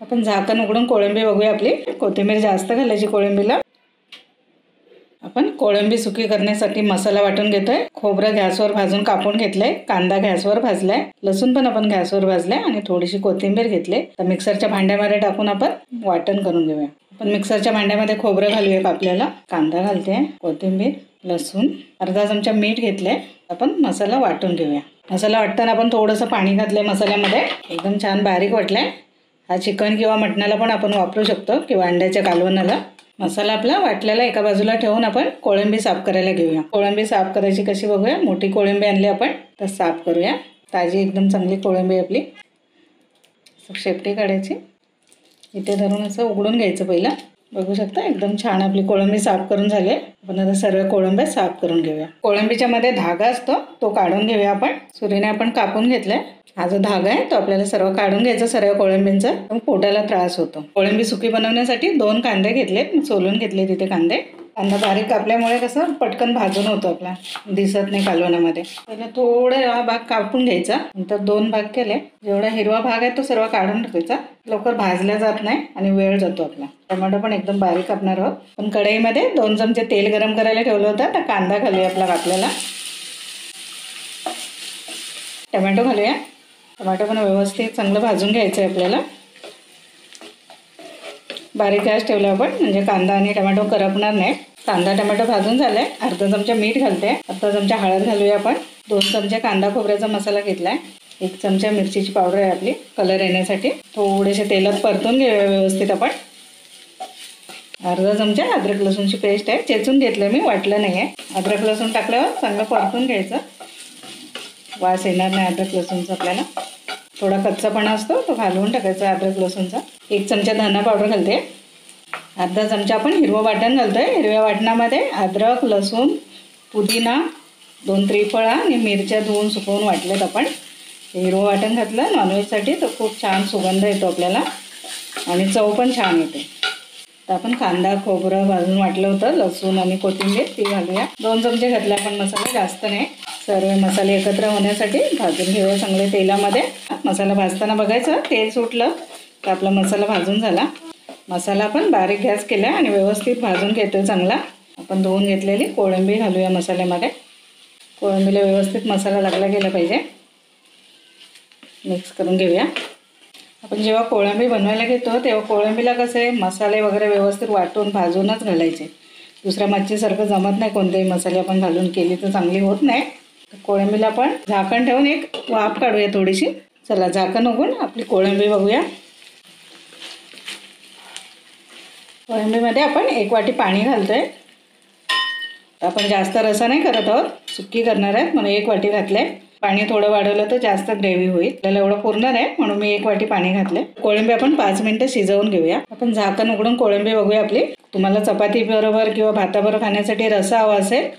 आपण झाकण उघडून कोळंबी बघूया आपली. कोथिंबीर जास्त घालायची कोळंबीला. आपण कोळंबी सुकी करण्यासाठी मसाला वाटून घेतोय. खोबरं गॅसवर भाजून कापून घेतलंय. कांदा गॅसवर भाजलाय. लसूण पण आपण गॅसवर भाजलाय आणि थोडीशी कोथिंबीर घेतली. तर मिक्सरच्या भांड्यामध्ये टाकून आपण वाटण करून घेऊया. आपण मिक्सरच्या भांड्यामध्ये खोबरं घालूया आपल्याला. कांदा घालते, कोथिंबीर, लसूण, अर्धा चमचा मीठ घेतलंय. आपण मसाला वाटून घेऊया. मसाला वाटताना आपण थोडंसं पाणी घातलंय मसाल्यामध्ये. एकदम छान बारीक वाटलाय. हा चिकन किंवा मटणाला पण आपण वापरू शकतो किंवा अंड्याच्या कालवणाला. मसाला आपला वाटलेला एका बाजूला ठेवून आपण कोळंबी साफ करायला घेऊया. कोळंबी साफ करायची कशी बघूया. मोठी कोळंबी आणली आपण, तर साफ करूया. ताजी एकदम चांगली कोळंबी आपली. शेपटी काढायची. इथे धरून असं उघडून घ्यायचं पहिलं. बघू शकता एकदम छान आपली कोळंबी साफ करून झाली. आपण आता सर्व कोळंब्या साफ करून घेऊया. कोळंबीच्या मध्ये धागा असतो तो काढून घेऊया आपण. सुरीने आपण कापून घेतलाय. हा जो धागा आहे तो आपल्याला सर्व काढून घ्यायचा सर्व कोळंबींचा. पोटाला त्रास होतो. कोळंबी सुकी बनवण्यासाठी 2 कांदे घेतलेत. सोलून घेतले तिथे कांदे. कांदा बारीक कापल्यामुळे कसं पटकन भाजून होतो आपला, दिसत नाही कालवणामध्ये. पहिला थोडा हा भाग कापून घ्यायचा. नंतर 2 भाग केले. जेवढा हिरवा भाग आहे तो सर्व काढून टाकायचा. लवकर भाजला जात नाही आणि वेळ जातो आपला. टोमॅटो पण एकदम बारीक कापणार आहोत. पण कढईमध्ये 2 चमचे तेल गरम करायला ठेवलं होतं. तर कांदा घालूया आपला कापलेला. टोमॅटो घालूया. टोमॅटो पण व्यवस्थित चांगलं भाजून घ्यायचं आहे आपल्याला. बारीक गॅस ठेवला आपण म्हणजे कांदा आणि टोमॅटो करपणार नाही. कांदा टोमॅटो भाजून झालाय. अर्धा चमचा मीठ घालते. अर्धा चमचा हळद घालूया आपण. 2 चमचे कांदा खोबऱ्याचा मसाला घेतलाय. 1 चमचा मिरचीची पावडर आहे आपली कलर येण्यासाठी. थोडेसे तेलात परतून घेऊया व्यवस्थित आपण. अर्धा चमचा अद्रक लसूणची पेस्ट आहे. चेचून घेतलं मी, वाटलं नाही आहे. अद्रक लसूण टाकल्यावर चांगलं परतून घ्यायचं. वास येणार नाही अद्रक लसूणचा आपल्याला. थोडा कच्चापणा असतो तो घालवून टाकायचा अद्रक लसूणचा. 1 चमचा धना पावडर घालते. अर्धा चमचा आपण हिरवं वाटण घालतोय. हिरव्या वाटणामध्ये अद्रक, लसूण, पुदिना, 2 त्रिफळा आणि मिरच्या धुवून सुकवून वाटलेत आपण. हिरवं वाटण घातलं नॉनव्हेजसाठी तर खूप छान सुगंध येतो आपल्याला आणि चव पण छान येते. तर आपण कांदा खोबरं भाजून वाटलं होतं, लसूण आणि कोथिंबीर ती घालूया. 2 चमचे घातले आपण मसाला, जास्त नाही. सर्व मसाले एकत्र होण्यासाठी भाजून घेऊया चांगले तेलामध्ये. मसाला भाजताना बघायचं तेल सुटलं तर आपला मसाला भाजून झाला. मसाला आपण बारीक गॅस केला आणि व्यवस्थित भाजून घेतोय चांगला. आपण धुवून घेतलेली कोळंबी घालूया मसाल्यामध्ये. कोळंबीला व्यवस्थित मसाला लागला गेला पाहिजे. मिक्स करून घेऊया. आपण जेव्हा कोळंबी बनवायला घेतो तेव्हा कोळंबीला कसे मसाले वगैरे व्यवस्थित वाटून भाजूनच घालायचे. दुसऱ्या मच्छीसारखं जमत नाही. कोणतेही मसाले आपण घालून केली तर चांगली होत नाही. कोळंबीला आपण झाकण ठेवून एक वाफ काढूया थोडीशी. चला झाकण उघडून आपली कोळंबी बघूया. कोळंबीमध्ये आपण 1 वाटी पाणी घालतोय. आपण जास्त रसा नाही करत आहोत, सुक्की करणार आहेत म्हणून 1 वाटी घातले. पाणी थोडं वाढवलं तर जास्त ग्रेव्ही होईल. आपल्याला एवढं पुरणार आहे म्हणून मी 1 वाटी पाणी घातले. कोळंबी आपण 5 मिनिटं शिजवून घेऊया. आपण झाकण उघडून कोळंबी बघूया आपली. तुम्हाला चपाती बरोबर किंवा भाताबरोबर खाण्यासाठी रस्सा हवा असेल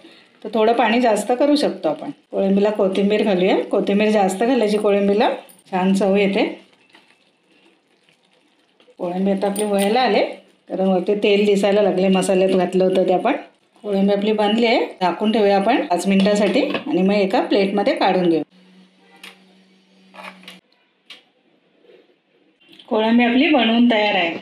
तर थोडं पाणी जास्त करू शकतो आपण. कोळंबीला कोथिंबीर घालूया. कोथिंबीर जास्त घालायची कोळंबीला, छान चव येते. कोळंबी आता आपली व्हायला आले कारण वरती तेल दिसायला लागले मसाल्यात घातलं होतं ते आपण. कोळंबी आपली बनली आहे. झाकून ठेवूया आपण 5 मिनिटासाठी आणि मग एका प्लेटमध्ये काढून घेऊ. कोळंबी आपली बनवून तयार आहे.